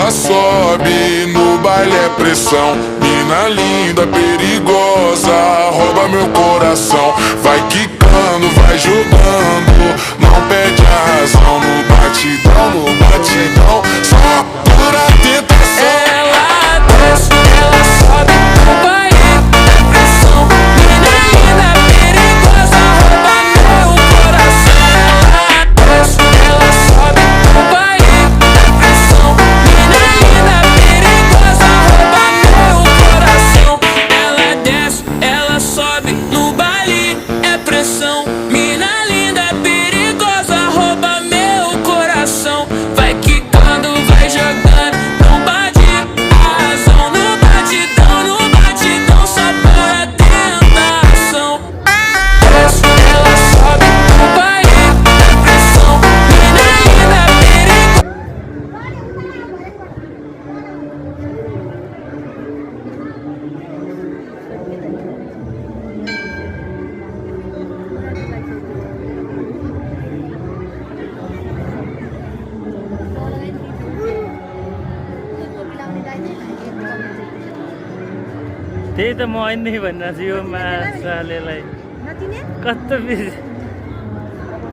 ela sobe, no baile é pressão. Mina linda, perigosa, rouba meu coração. Vai quicando, vai jogando, não perde a razão. No batidão, só pura tentação. Ela desce, ela sobe no baile é pressão. Mina linda, perigosa, rouba meu coração. Ela desce, ela sobe no baile é pressão. Mina linda, perigosa, rouba meu coração. Ela desce, ela sobe no baile é pressão. Mina linda, perigosa, rouba meu coração. Vai quicando, vai jogando, não bate a razão. No batidão, só para tentação. Desce, ela sobe no baile é pressão. Mina linda, perigosa. त्यही त म ऐनै भनिरहेको छु यो माछालेलाई कस्तो बिज